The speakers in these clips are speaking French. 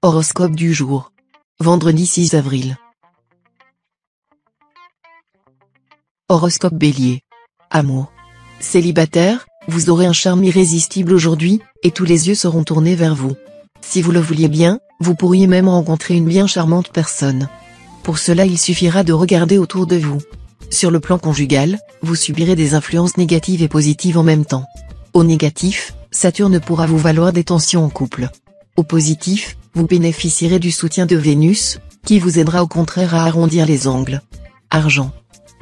Horoscope du jour. Vendredi 6 avril. Horoscope Bélier. Amour. Célibataire, vous aurez un charme irrésistible aujourd'hui, et tous les yeux seront tournés vers vous. Si vous le vouliez bien, vous pourriez même rencontrer une bien charmante personne. Pour cela il suffira de regarder autour de vous. Sur le plan conjugal, vous subirez des influences négatives et positives en même temps. Au négatif, Saturne pourra vous valoir des tensions en couple. Au positif, vous bénéficierez du soutien de Vénus, qui vous aidera au contraire à arrondir les angles. Argent.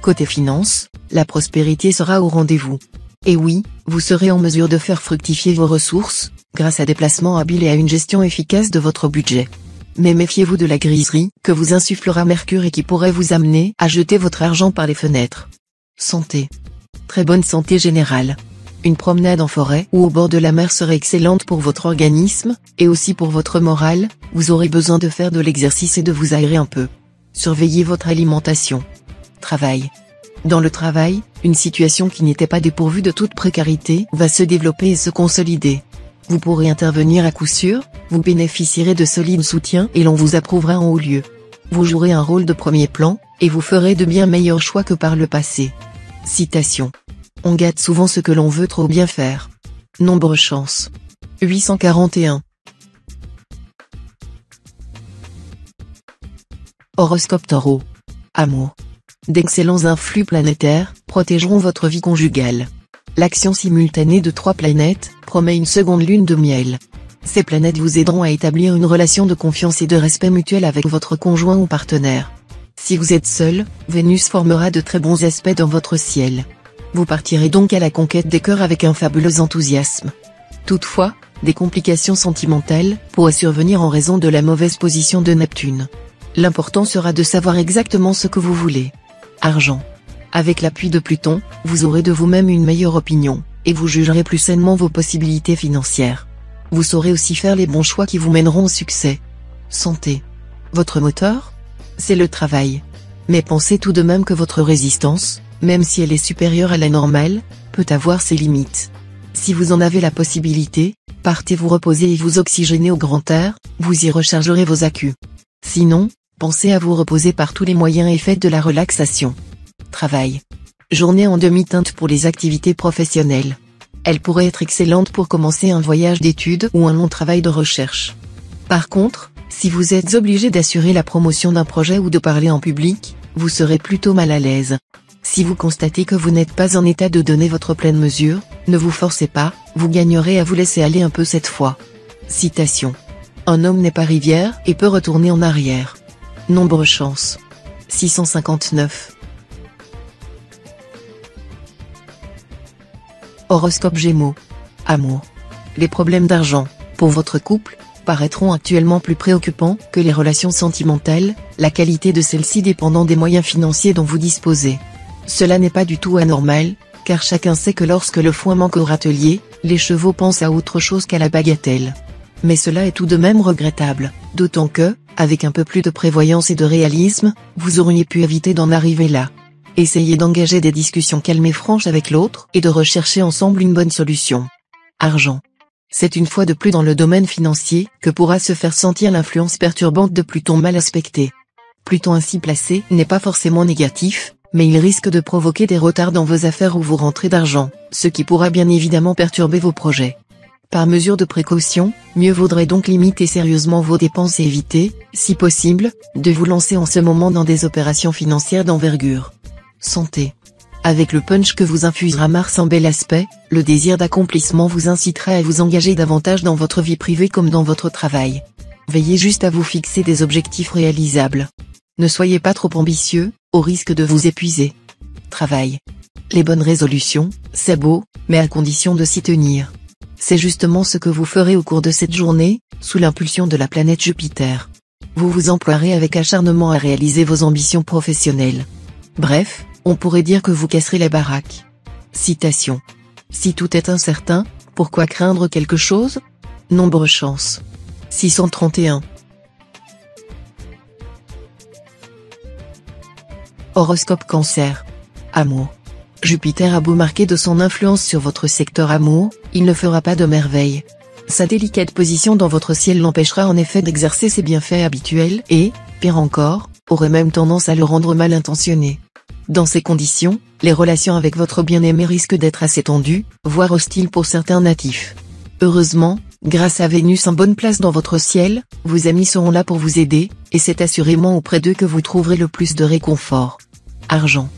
Côté finance, la prospérité sera au rendez-vous. Et oui, vous serez en mesure de faire fructifier vos ressources, grâce à des placements habiles et à une gestion efficace de votre budget. Mais méfiez-vous de la griserie que vous insufflera Mercure et qui pourrait vous amener à jeter votre argent par les fenêtres. Santé. Très bonne santé générale. Une promenade en forêt ou au bord de la mer serait excellente pour votre organisme, et aussi pour votre morale, vous aurez besoin de faire de l'exercice et de vous aérer un peu. Surveillez votre alimentation. Travail. Dans le travail, une situation qui n'était pas dépourvue de toute précarité va se développer et se consolider. Vous pourrez intervenir à coup sûr, vous bénéficierez de solides soutiens et l'on vous approuvera en haut lieu. Vous jouerez un rôle de premier plan, et vous ferez de bien meilleurs choix que par le passé. Citation. On gâte souvent ce que l'on veut trop bien faire. Nombre chance. 841. Horoscope Taureau. Amour. D'excellents influx planétaires protégeront votre vie conjugale. L'action simultanée de 3 planètes promet une seconde lune de miel. Ces planètes vous aideront à établir une relation de confiance et de respect mutuel avec votre conjoint ou partenaire. Si vous êtes seul, Vénus formera de très bons aspects dans votre ciel. Vous partirez donc à la conquête des cœurs avec un fabuleux enthousiasme. Toutefois, des complications sentimentales pourraient survenir en raison de la mauvaise position de Neptune. L'important sera de savoir exactement ce que vous voulez. Argent. Avec l'appui de Pluton, vous aurez de vous-même une meilleure opinion, et vous jugerez plus sainement vos possibilités financières. Vous saurez aussi faire les bons choix qui vous mèneront au succès. Santé. Votre moteur ? C'est le travail. Mais pensez tout de même que votre résistance, même si elle est supérieure à la normale, peut avoir ses limites. Si vous en avez la possibilité, partez vous reposer et vous oxygéner au grand air, vous y rechargerez vos accus. Sinon, pensez à vous reposer par tous les moyens et faites de la relaxation. Travail. Journée en demi-teinte pour les activités professionnelles. Elle pourrait être excellente pour commencer un voyage d'études ou un long travail de recherche. Par contre, si vous êtes obligé d'assurer la promotion d'un projet ou de parler en public, vous serez plutôt mal à l'aise. Si vous constatez que vous n'êtes pas en état de donner votre pleine mesure, ne vous forcez pas, vous gagnerez à vous laisser aller un peu cette fois. Citation. Un homme n'est pas rivière et peut retourner en arrière. Nombre chance. 659. Horoscope Gémeaux. Amour. Les problèmes d'argent, pour votre couple, paraîtront actuellement plus préoccupants que les relations sentimentales, la qualité de celles-ci dépendant des moyens financiers dont vous disposez. Cela n'est pas du tout anormal, car chacun sait que lorsque le foin manque au râtelier, les chevaux pensent à autre chose qu'à la bagatelle. Mais cela est tout de même regrettable, d'autant que, avec un peu plus de prévoyance et de réalisme, vous auriez pu éviter d'en arriver là. Essayez d'engager des discussions calmes et franches avec l'autre et de rechercher ensemble une bonne solution. Argent. C'est une fois de plus dans le domaine financier que pourra se faire sentir l'influence perturbante de Pluton mal aspecté. Pluton ainsi placé n'est pas forcément négatif, mais il risque de provoquer des retards dans vos affaires ou vos rentrées d'argent, ce qui pourra bien évidemment perturber vos projets. Par mesure de précaution, mieux vaudrait donc limiter sérieusement vos dépenses et éviter, si possible, de vous lancer en ce moment dans des opérations financières d'envergure. Santé. Avec le punch que vous infusera Mars en bel aspect, le désir d'accomplissement vous incitera à vous engager davantage dans votre vie privée comme dans votre travail. Veillez juste à vous fixer des objectifs réalisables. Ne soyez pas trop ambitieux, au risque de vous épuiser. Travail. Les bonnes résolutions, c'est beau, mais à condition de s'y tenir. C'est justement ce que vous ferez au cours de cette journée, sous l'impulsion de la planète Jupiter. Vous vous emploierez avec acharnement à réaliser vos ambitions professionnelles. Bref, on pourrait dire que vous casserez la baraque. Citation. Si tout est incertain, pourquoi craindre quelque chose ? Nombre chance. 631. Horoscope Cancer. Amour. Jupiter a beau marquer de son influence sur votre secteur amour, il ne fera pas de merveille. Sa délicate position dans votre ciel l'empêchera en effet d'exercer ses bienfaits habituels et, pire encore, aurait même tendance à le rendre mal intentionné. Dans ces conditions, les relations avec votre bien-aimé risquent d'être assez tendues, voire hostiles pour certains natifs. Heureusement, grâce à Vénus en bonne place dans votre ciel, vos amis seront là pour vous aider, et c'est assurément auprès d'eux que vous trouverez le plus de réconfort. Argent.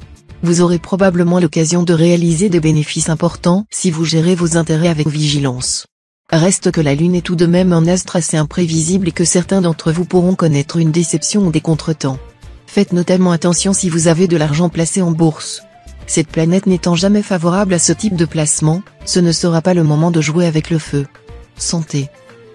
Vous aurez probablement l'occasion de réaliser des bénéfices importants si vous gérez vos intérêts avec vigilance. Reste que la Lune est tout de même un astre assez imprévisible et que certains d'entre vous pourront connaître une déception ou des contretemps. Faites notamment attention si vous avez de l'argent placé en bourse. Cette planète n'étant jamais favorable à ce type de placement, ce ne sera pas le moment de jouer avec le feu. Santé.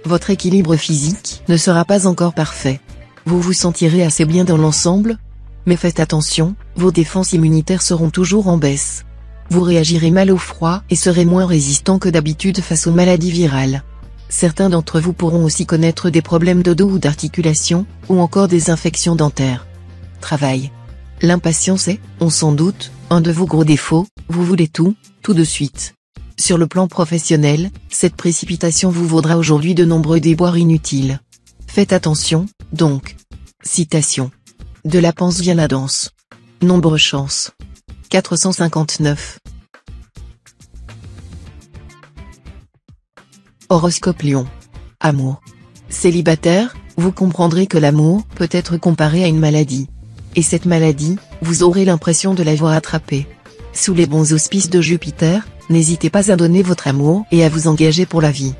Votre équilibre physique ne sera pas encore parfait. Vous vous sentirez assez bien dans l'ensemble, mais faites attention, vos défenses immunitaires seront toujours en baisse. Vous réagirez mal au froid et serez moins résistant que d'habitude face aux maladies virales. Certains d'entre vous pourront aussi connaître des problèmes de dos ou d'articulation, ou encore des infections dentaires. Travail. L'impatience est, on s'en doute, un de vos gros défauts, vous voulez tout de suite. Sur le plan professionnel, cette précipitation vous vaudra aujourd'hui de nombreux déboires inutiles. Faites attention, donc. Citation. De la panse vient la danse. Nombre chance. 459. Horoscope Lion. Amour. Célibataire, vous comprendrez que l'amour peut être comparé à une maladie. Et cette maladie, vous aurez l'impression de l'avoir attrapée. Sous les bons auspices de Jupiter, n'hésitez pas à donner votre amour et à vous engager pour la vie.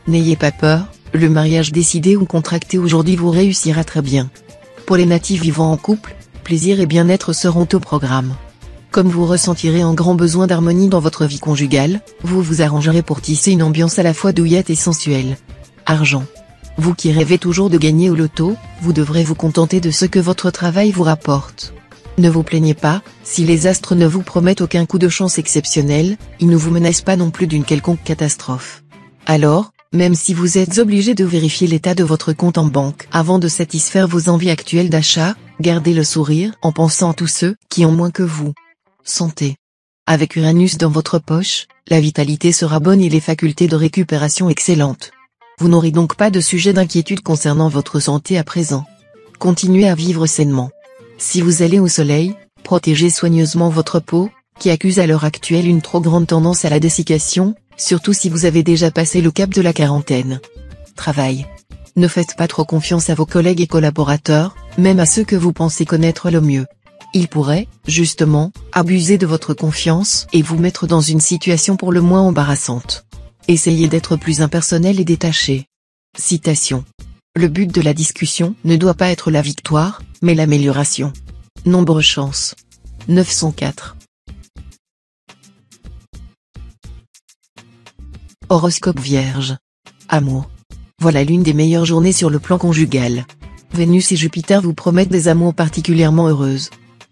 N'ayez pas peur, le mariage décidé ou contracté aujourd'hui vous réussira très bien. Pour les natifs vivant en couple, plaisir et bien-être seront au programme. Comme vous ressentirez un grand besoin d'harmonie dans votre vie conjugale, vous vous arrangerez pour tisser une ambiance à la fois douillette et sensuelle. Argent. Vous qui rêvez toujours de gagner au loto, vous devrez vous contenter de ce que votre travail vous rapporte. Ne vous plaignez pas, si les astres ne vous promettent aucun coup de chance exceptionnel, ils ne vous menacent pas non plus d'une quelconque catastrophe. Alors, même si vous êtes obligé de vérifier l'état de votre compte en banque avant de satisfaire vos envies actuelles d'achat, gardez le sourire en pensant à tous ceux qui ont moins que vous. Santé. Avec Uranus dans votre poche, la vitalité sera bonne et les facultés de récupération excellentes. Vous n'aurez donc pas de sujet d'inquiétude concernant votre santé à présent. Continuez à vivre sainement. Si vous allez au soleil, protégez soigneusement votre peau, qui accuse à l'heure actuelle une trop grande tendance à la dessiccation, surtout si vous avez déjà passé le cap de la quarantaine. Travail. Ne faites pas trop confiance à vos collègues et collaborateurs, même à ceux que vous pensez connaître le mieux. Ils pourraient, justement, abuser de votre confiance et vous mettre dans une situation pour le moins embarrassante. Essayez d'être plus impersonnel et détaché. Citation. Le but de la discussion ne doit pas être la victoire, mais l'amélioration. Nombre chance. 904. Horoscope Vierge. Amour. Voilà l'une des meilleures journées sur le plan conjugal. Vénus et Jupiter vous promettent des amours particulièrement heureuses.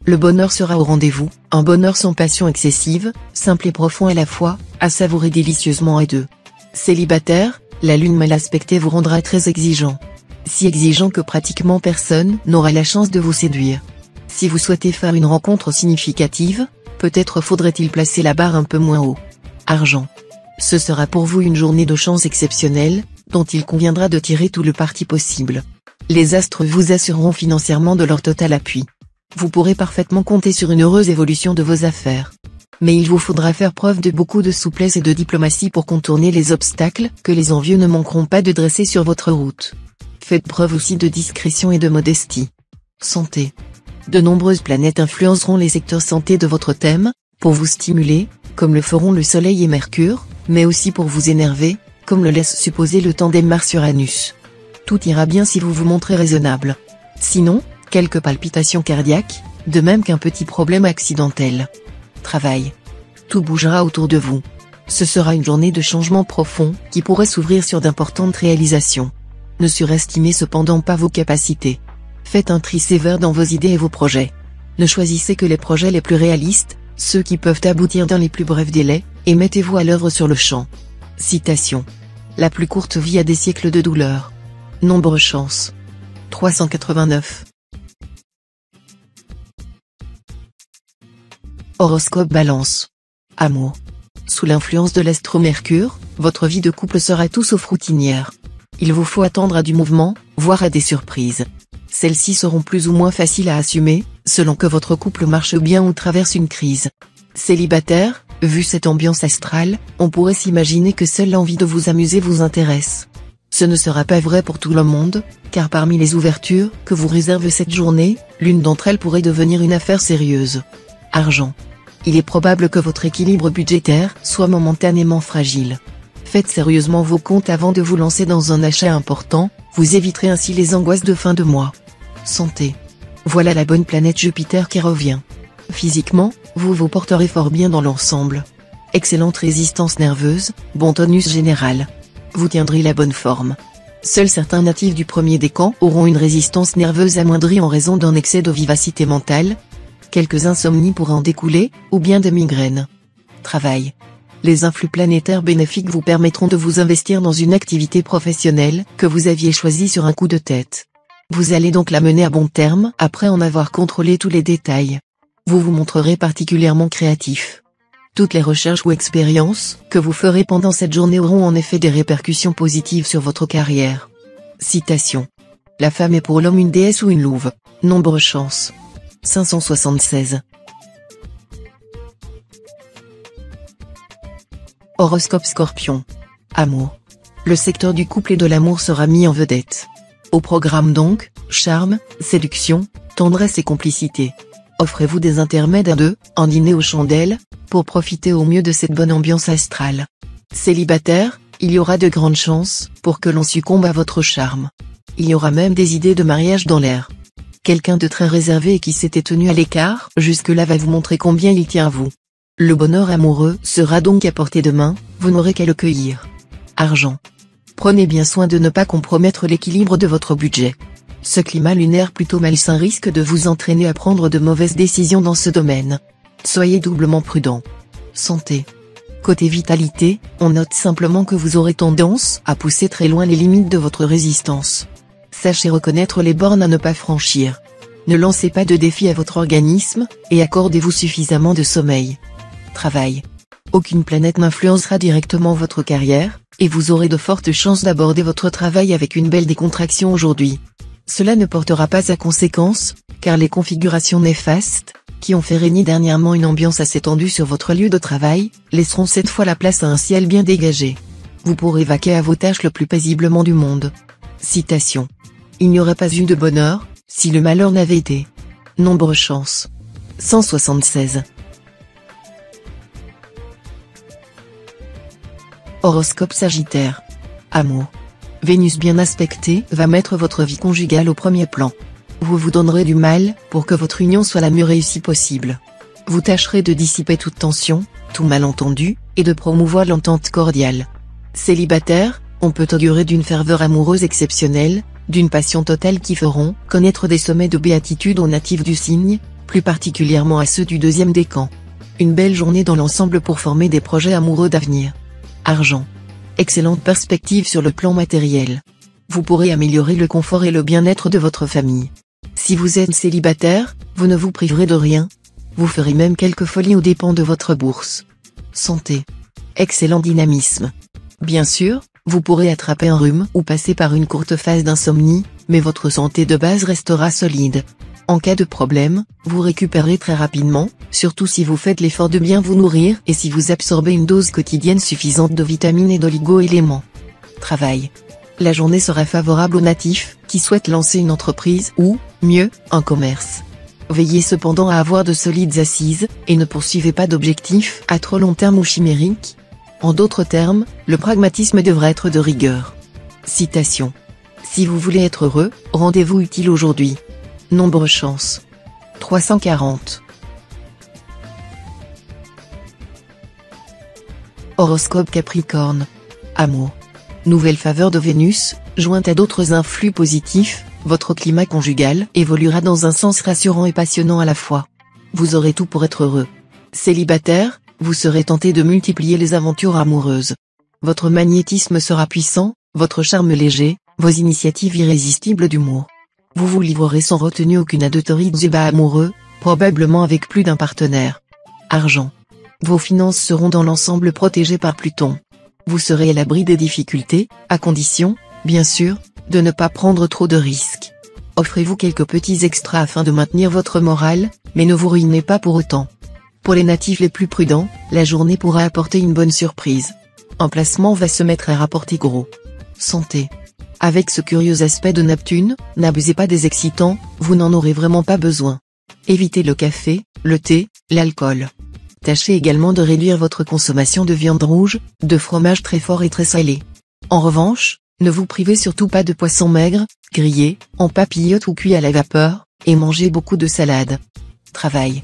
Le bonheur sera au rendez-vous, un bonheur sans passion excessive, simple et profond à la fois, à savourer délicieusement à deux. Célibataire, la lune mal aspectée vous rendra très exigeant. Si exigeant que pratiquement personne n'aura la chance de vous séduire. Si vous souhaitez faire une rencontre significative, peut-être faudrait-il placer la barre un peu moins haut. Argent. Ce sera pour vous une journée de chance exceptionnelle, dont il conviendra de tirer tout le parti possible. Les astres vous assureront financièrement de leur total appui. Vous pourrez parfaitement compter sur une heureuse évolution de vos affaires. Mais il vous faudra faire preuve de beaucoup de souplesse et de diplomatie pour contourner les obstacles que les envieux ne manqueront pas de dresser sur votre route. Faites preuve aussi de discrétion et de modestie. Santé. De nombreuses planètes influenceront les secteurs santé de votre thème, pour vous stimuler, comme le feront le Soleil et Mercure, mais aussi pour vous énerver, comme le laisse supposer le tandem Mars-Uranus. Tout ira bien si vous vous montrez raisonnable. Sinon, quelques palpitations cardiaques, de même qu'un petit problème accidentel. Travail. Tout bougera autour de vous. Ce sera une journée de changement profond, qui pourrait s'ouvrir sur d'importantes réalisations. Ne surestimez cependant pas vos capacités. Faites un tri sévère dans vos idées et vos projets. Ne choisissez que les projets les plus réalistes, ceux qui peuvent aboutir dans les plus brefs délais, et mettez-vous à l'œuvre sur le champ. Citation. La plus courte vie a des siècles de douleur. Nombre chance. 389. Horoscope Balance. Amour. Sous l'influence de l'astro-Mercure, votre vie de couple sera tout sauf routinière. Il vous faut attendre à du mouvement, voire à des surprises. Celles-ci seront plus ou moins faciles à assumer, selon que votre couple marche bien ou traverse une crise. Célibataire, vu cette ambiance astrale, on pourrait s'imaginer que seule l'envie de vous amuser vous intéresse. Ce ne sera pas vrai pour tout le monde, car parmi les ouvertures que vous réserve cette journée, l'une d'entre elles pourrait devenir une affaire sérieuse. Argent. Il est probable que votre équilibre budgétaire soit momentanément fragile. Faites sérieusement vos comptes avant de vous lancer dans un achat important, vous éviterez ainsi les angoisses de fin de mois. Santé. Voilà la bonne planète Jupiter qui revient. Physiquement, vous vous porterez fort bien dans l'ensemble. Excellente résistance nerveuse, bon tonus général. Vous tiendrez la bonne forme. Seuls certains natifs du premier décan auront une résistance nerveuse amoindrie en raison d'un excès de vivacité mentale. Quelques insomnies pourraient en découler, ou bien des migraines. Travail. Les influx planétaires bénéfiques vous permettront de vous investir dans une activité professionnelle que vous aviez choisie sur un coup de tête. Vous allez donc la mener à bon terme après en avoir contrôlé tous les détails. Vous vous montrerez particulièrement créatif. Toutes les recherches ou expériences que vous ferez pendant cette journée auront en effet des répercussions positives sur votre carrière. Citation. La femme est pour l'homme une déesse ou une louve. Nombre chance. 576. Horoscope Scorpion. Amour. Le secteur du couple et de l'amour sera mis en vedette. Au programme donc, charme, séduction, tendresse et complicité. Offrez-vous des intermèdes à deux, en dîner aux chandelles, pour profiter au mieux de cette bonne ambiance astrale. Célibataire, il y aura de grandes chances pour que l'on succombe à votre charme. Il y aura même des idées de mariage dans l'air. Quelqu'un de très réservé et qui s'était tenu à l'écart jusque-là va vous montrer combien il tient à vous. Le bonheur amoureux sera donc à portée de main, vous n'aurez qu'à le cueillir. Argent. Prenez bien soin de ne pas compromettre l'équilibre de votre budget. Ce climat lunaire plutôt malsain risque de vous entraîner à prendre de mauvaises décisions dans ce domaine. Soyez doublement prudent. Santé. Côté vitalité, on note simplement que vous aurez tendance à pousser très loin les limites de votre résistance. Sachez reconnaître les bornes à ne pas franchir. Ne lancez pas de défis à votre organisme, et accordez-vous suffisamment de sommeil. Travail. Aucune planète n'influencera directement votre carrière, et vous aurez de fortes chances d'aborder votre travail avec une belle décontraction aujourd'hui. Cela ne portera pas à conséquence, car les configurations néfastes, qui ont fait régner dernièrement une ambiance assez tendue sur votre lieu de travail, laisseront cette fois la place à un ciel bien dégagé. Vous pourrez vaquer à vos tâches le plus paisiblement du monde. Citation. Il n'y aurait pas eu de bonheur, si le malheur n'avait été. Nombre chance. 176. Horoscope Sagittaire. Amour. Vénus bien aspectée va mettre votre vie conjugale au premier plan. Vous vous donnerez du mal pour que votre union soit la mieux réussie possible. Vous tâcherez de dissiper toute tension, tout malentendu, et de promouvoir l'entente cordiale. Célibataire, on peut augurer d'une ferveur amoureuse exceptionnelle, d'une passion totale qui feront connaître des sommets de béatitude aux natifs du signe, plus particulièrement à ceux du deuxième décan. Une belle journée dans l'ensemble pour former des projets amoureux d'avenir. Argent. Excellente perspective sur le plan matériel. Vous pourrez améliorer le confort et le bien-être de votre famille. Si vous êtes célibataire, vous ne vous priverez de rien. Vous ferez même quelques folies aux dépens de votre bourse. Santé. Excellent dynamisme. Bien sûr, vous pourrez attraper un rhume ou passer par une courte phase d'insomnie, mais votre santé de base restera solide. En cas de problème, vous récupérez très rapidement, surtout si vous faites l'effort de bien vous nourrir et si vous absorbez une dose quotidienne suffisante de vitamines et d'oligo-éléments. Travail. La journée sera favorable aux natifs qui souhaitent lancer une entreprise ou, mieux, un commerce. Veillez cependant à avoir de solides assises, et ne poursuivez pas d'objectifs à trop long terme ou chimériques. En d'autres termes, le pragmatisme devrait être de rigueur. Citation. Si vous voulez être heureux, rendez-vous utile aujourd'hui. Nombre chance. 340. Horoscope Capricorne. Amour. Nouvelle faveur de Vénus, jointe à d'autres influx positifs, votre climat conjugal évoluera dans un sens rassurant et passionnant à la fois. Vous aurez tout pour être heureux. Célibataire, vous serez tenté de multiplier les aventures amoureuses. Votre magnétisme sera puissant, votre charme léger, vos initiatives irrésistibles d'humour. Vous vous livrerez sans retenue aucune à de torrides ébats amoureux, probablement avec plus d'un partenaire. Argent. Vos finances seront dans l'ensemble protégées par Pluton. Vous serez à l'abri des difficultés, à condition, bien sûr, de ne pas prendre trop de risques. Offrez-vous quelques petits extras afin de maintenir votre morale, mais ne vous ruinez pas pour autant. Pour les natifs les plus prudents, la journée pourra apporter une bonne surprise. Un placement va se mettre à rapporter gros. Santé. Avec ce curieux aspect de Neptune, n'abusez pas des excitants, vous n'en aurez vraiment pas besoin. Évitez le café, le thé, l'alcool. Tâchez également de réduire votre consommation de viande rouge, de fromage très fort et très salé. En revanche, ne vous privez surtout pas de poissons maigres, grillés, en papillotes ou cuits à la vapeur, et mangez beaucoup de salade. Travail.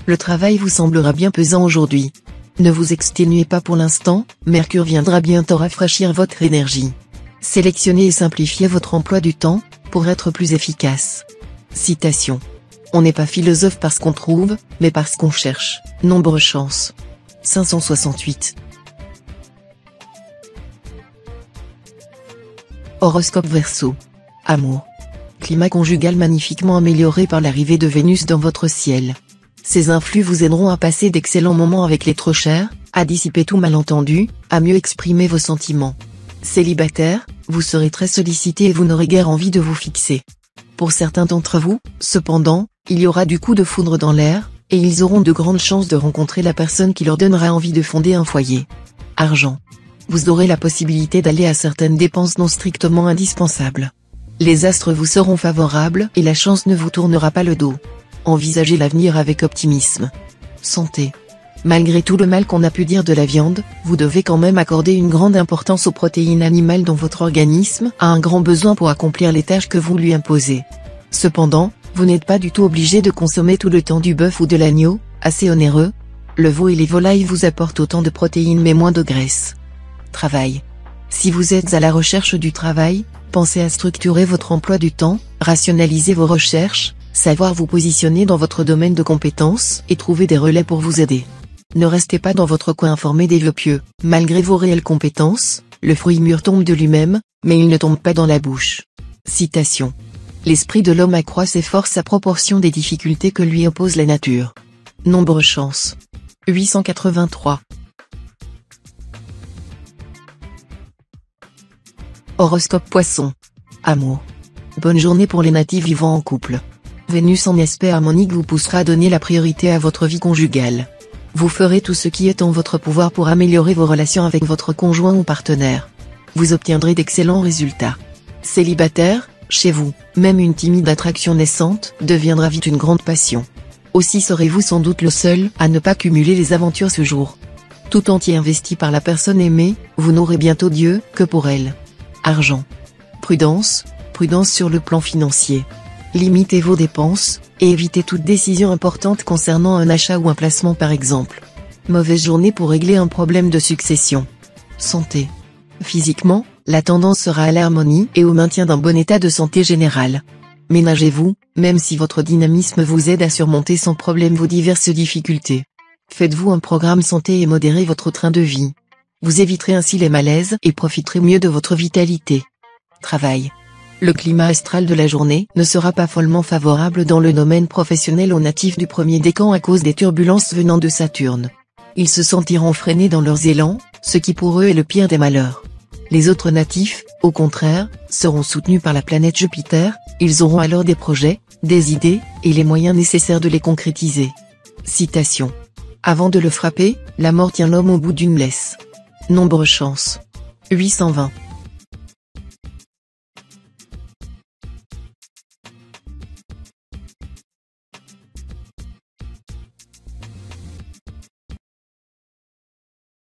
Le travail vous semblera bien pesant aujourd'hui. Ne vous exténuez pas pour l'instant, Mercure viendra bientôt rafraîchir votre énergie. Sélectionnez et simplifiez votre emploi du temps, pour être plus efficace. Citation. On n'est pas philosophe parce qu'on trouve, mais parce qu'on cherche. Nombre chance. 568. Horoscope Verseau. Amour. Climat conjugal magnifiquement amélioré par l'arrivée de Vénus dans votre ciel. Ces influx vous aideront à passer d'excellents moments avec les trop chers, à dissiper tout malentendu, à mieux exprimer vos sentiments. Célibataire, vous serez très sollicité et vous n'aurez guère envie de vous fixer. Pour certains d'entre vous, cependant, il y aura du coup de foudre dans l'air, et ils auront de grandes chances de rencontrer la personne qui leur donnera envie de fonder un foyer. Argent. Vous aurez la possibilité d'aller à certaines dépenses non strictement indispensables. Les astres vous seront favorables et la chance ne vous tournera pas le dos. Envisagez l'avenir avec optimisme. Santé. Malgré tout le mal qu'on a pu dire de la viande, vous devez quand même accorder une grande importance aux protéines animales dont votre organisme a un grand besoin pour accomplir les tâches que vous lui imposez. Cependant, vous n'êtes pas du tout obligé de consommer tout le temps du bœuf ou de l'agneau, assez onéreux. Le veau et les volailles vous apportent autant de protéines mais moins de graisse. Travail. Si vous êtes à la recherche du travail, pensez à structurer votre emploi du temps, rationaliser vos recherches, savoir vous positionner dans votre domaine de compétences et trouver des relais pour vous aider. Ne restez pas dans votre coin informé des vœux pieux. Malgré vos réelles compétences, le fruit mûr tombe de lui-même, mais il ne tombe pas dans la bouche. Citation. L'esprit de l'homme accroît ses forces à proportion des difficultés que lui oppose la nature. Nombre chance. 883. Horoscope Poisson. Amour. Bonne journée pour les natifs vivant en couple. Vénus en aspect harmonique vous poussera à donner la priorité à votre vie conjugale. Vous ferez tout ce qui est en votre pouvoir pour améliorer vos relations avec votre conjoint ou partenaire. Vous obtiendrez d'excellents résultats. Célibataire, chez vous, même une timide attraction naissante deviendra vite une grande passion. Aussi serez-vous sans doute le seul à ne pas cumuler les aventures ce jour. Tout entier investi par la personne aimée, vous n'aurez bientôt Dieu que pour elle. Argent. Prudence, prudence sur le plan financier. Limitez vos dépenses, et évitez toute décision importante concernant un achat ou un placement par exemple. Mauvaise journée pour régler un problème de succession. Santé. Physiquement, la tendance sera à l'harmonie et au maintien d'un bon état de santé général. Ménagez-vous, même si votre dynamisme vous aide à surmonter sans problème vos diverses difficultés. Faites-vous un programme santé et modérez votre train de vie. Vous éviterez ainsi les malaises et profiterez mieux de votre vitalité. Travail. Le climat astral de la journée ne sera pas follement favorable dans le domaine professionnel aux natifs du premier décan à cause des turbulences venant de Saturne. Ils se sentiront freinés dans leurs élans, ce qui pour eux est le pire des malheurs. Les autres natifs, au contraire, seront soutenus par la planète Jupiter, ils auront alors des projets, des idées, et les moyens nécessaires de les concrétiser. Citation. Avant de le frapper, la mort tient l'homme au bout d'une laisse. Nombre chance. 820.